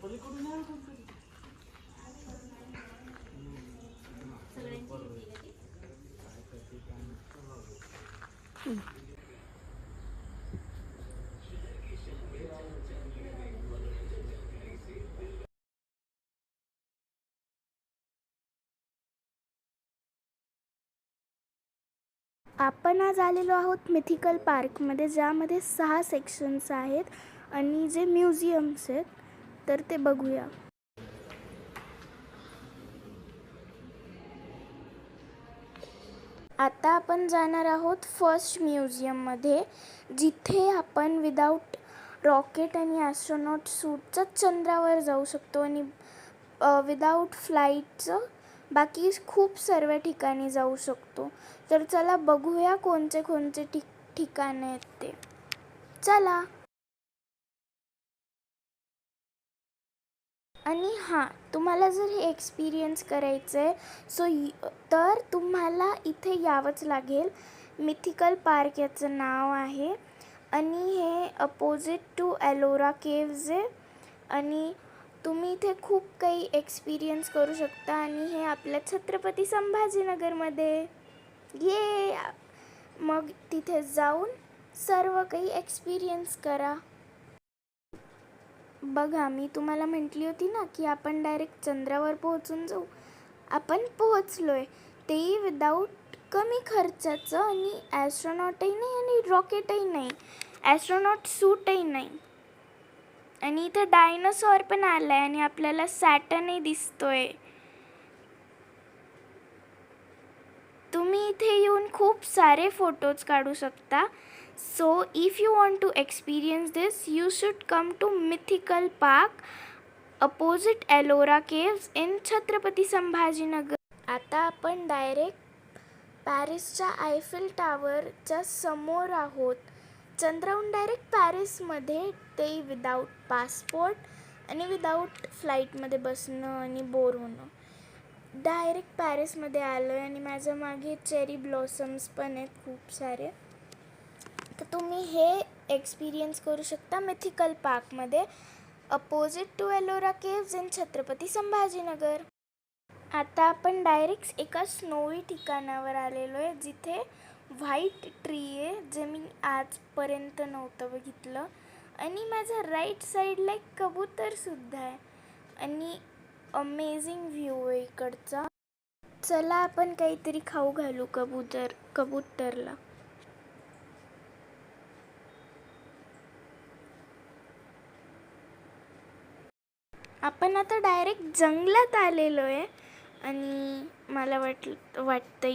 आपण आज आलेलो आहोत मिथिकल पार्कमध्ये, ज्यामध्ये 6 सेक्शन्स आहेत आणि जे म्युझियम्स आहेत तर ते बघूया. आता आपण जाणार आहोत फर्स्ट म्युझियममध्ये, जिथे आपण विदाऊट रॉकेट आणि ॲस्ट्रोनॉट सूटचं चंद्रावर जाऊ शकतो आणि विदाऊट फ्लाईटचं बाकी खूप सर्व ठिकाणी जाऊ शकतो. तर चला बघूया कोणते कोणते ठिकाणे आहेत ते. चला. आणि हां, तुम्हाला जर हे एक्सपिरियन्स करायचं आहे तर तुम्हाला इथे यावंच लागेल. मिथिकल पार्क याचं नाव आहे आणि हे अपोजिट टू एलोरा केव्ज आहे आणि तुम्ही इथे खूप काही एक्सपिरियन्स करू शकता आणि हे आपल्या छत्रपती संभाजीनगरमध्ये. मग तिथे जाऊन सर्व काही एक्सपिरियन्स करा. बघा, मी तुम्हाला म्हटली होती ना की आपण डायरेक्ट चंद्रावर पोहोचून जाऊ. आपण पोहोचलोय, तेही विदाऊट कमी खर्चाचं, आणि ॲस्ट्रोनॉटही नाही आणि रॉकेटही नाही, ॲस्ट्रोनॉट सूटही नाही. आणि इथे डायनोसॉर पण आलाय आणि आपल्याला सॅटर्नही दिसतोय. तुम्ही इथे येऊन खूप सारे फोटोज काढू शकता. So if you want to experience this, you should come to Mythical Park opposite Ellora Caves in Chhatrapati Sambhajinagar. आता आपण डायरेक्ट पॅरिसच्या आयफेल टावरच्या समोर आहोत. चंद्राहून डायरेक्ट पॅरिसमध्ये, ते विदाऊट पासपोर्ट आणि विदाऊट फ्लाईटमध्ये बसणं आणि बोर होणं. डायरेक्ट पॅरिसमध्ये आलो आहे आणि माझ्या मागे चेरी ब्लॉसम्स पण आहेत खूप सारे. तर तुम्ही हे एक्सपिरियन्स करू शकता मिथिकल पार्कमध्ये, opposite to Ellora caves in Chhatrapati Sambhajinagar. आता आपण डायरेक्ट एका स्नोवी ठिकाणावर आलेलो आहे, जिथे व्हाईट ट्री आहे, जे मी आजपर्यंत नव्हतं बघितलं. आणि माझ्या राईट साईडला एक कबूतरसुद्धा आहे आणि अमेझिंग व्ह्यू आहे इकडचा. चला आपण काहीतरी खाऊ घालू कबूतरला. आपण आता डायरेक्ट जंगलात आलेलो आहे आणि मला वाटतं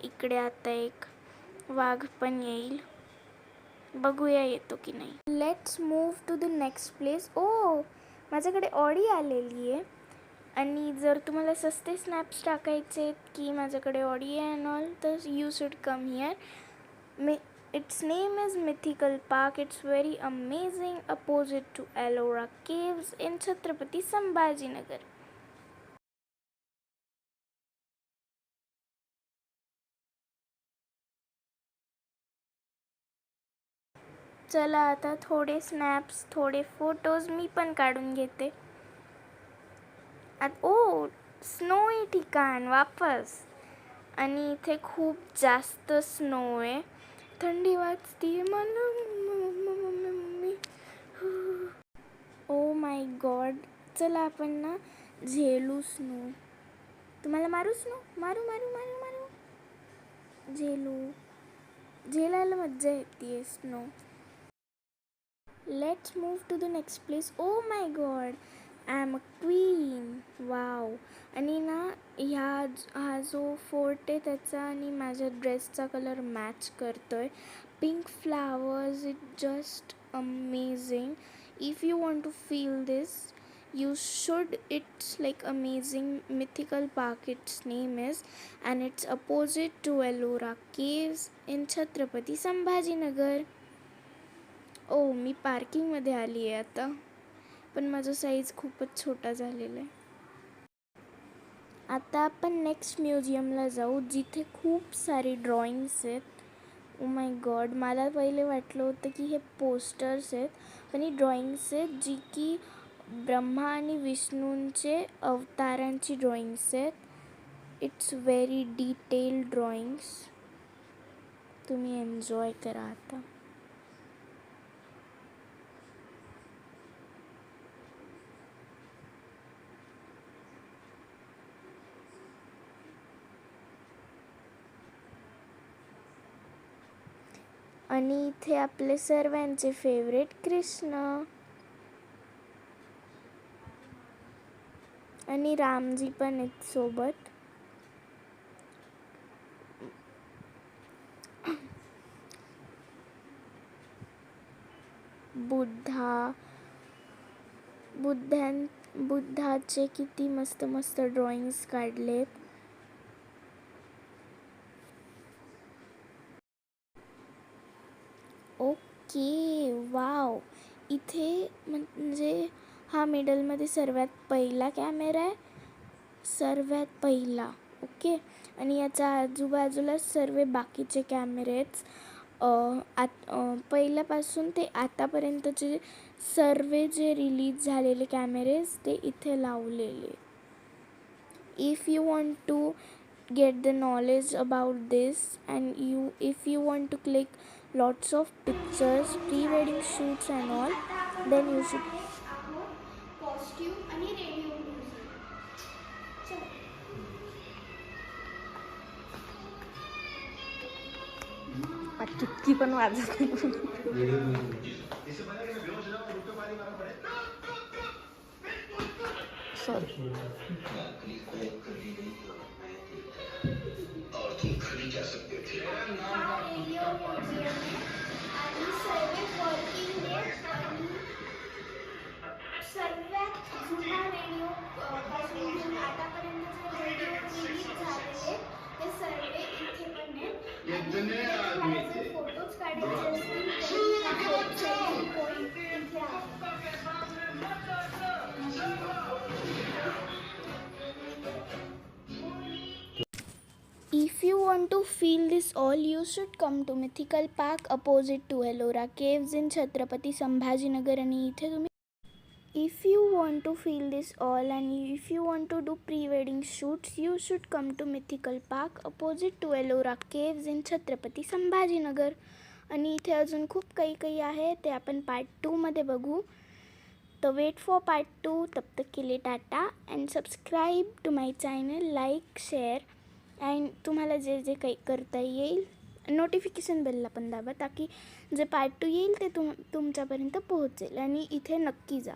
इकडे आता एक वाघ पण येईल. बघूया येतो की नाही. Let's move to the next place. माझ्याकडे ऑडी आलेली आहे आणि जर तुम्हाला सस्ते स्नॅप्स टाकायचे आहेत की माझ्याकडे ऑडी आहे अँड ऑल, तर you should come here. Its name is Mythical Park. It's very amazing, opposite to Ellora Caves in Chhatrapati Sambhajinagar. चला आता थोडे स्नॅप्स, थोडे फोटोज मी पण काढून घेते. स्नोई ठिकाण वापस, आणि इथे खूप जास्त स्नो आहे. थंडी वाजते मला. ओ माय गॉड. चला आपण ना झेलू स्नो. तुम्हाला मारू स्नो? मारू मारू मारू मारू. झेलायला मज्जा येते snow. Let's move to the next place. Oh my god, I am a queen. Wow. आणि ना हा जो फोर्ट आहे त्याचा आणि माझ्या ड्रेसचा कलर मॅच करतोय. Pink flowers, it just amazing. If you want to feel this, you should. It's like amazing. Mythical Park its name is, and it's opposite to Ellora Caves in Chhatrapati Sambhajinagar. मी पार्किंगमध्ये आली आहे आता, पण माझा size खूपच छोटा झालेला आहे. आता आपण नेक्स्ट म्युझियमला जाऊ, जिथे खूप सारे ड्रॉइंग्स आहेत. ओ माय गॉड, मला पहिले वाटलं होतं की हे पोस्टर्स आहेत, पण ही ड्रॉइंग्स आहेत जी की ब्रह्मा आणि विष्णूंचे अवतारांची ड्रॉइंग्स आहेत. It's very detailed drawings. तुम्ही एन्जॉय करा आता. आणि इथे आपले सर्वांचे फेवरेट कृष्ण आणि रामजी पण आहेत सोबत. बुद्धाचे किती मस्त मस्त ड्रॉइंग्स काढलेत. Okay, wow. इथे म्हणजे हा मिडलमध्ये सर्वात पहिला कॅमेरा आहे, सर्वात पहिला. ओके, आणि याच्या आजूबाजूला सर्व बाकीचे कॅमेरे आहेत. पहिल्यापासून ते आतापर्यंतचे सर्व जे रिलीज झालेले कॅमेरेज ते इथे लावलेले. If you want to get the knowledge about this, and if you want to click lots of pictures, pre-wedding shoots and all, then you should costume आणि radio music. चुटकी पण वाजत सॉरी. सर्वात जुना रेडिओ पासून घेऊन आतापर्यंत जे रेडिओ रिलीज झालेले ते सर्व इथे पण आहेत. आणि जर फोटोज काढायचे असतील तर पॉईंट इथे आहे. If you want to feel this all, you should come to Mythical Park opposite to Ellora Caves in Chhatrapati Sambhajinagar. आणि इथे तुम्ही if you want to feel this all and if you want to do pre-wedding shoots, you should come to Mythical Park opposite to Ellora Caves in Chhatrapati Sambhajinagar. आणि इथे अजून खूप काही आहे ते आपण पार्ट 2 मध्ये बघू. तो वेट फॉर पार्ट 2. तब तक के लिए tata and subscribe to my channel, like, share, and तुम्हाला जे जे काही करता येईल नोटिफिकेशन बेलला पण दाबा, ताकी जे पार्ट 2 येईल ते तुमच्यापर्यंत पोहोचेल. आणि इथे नक्की जा.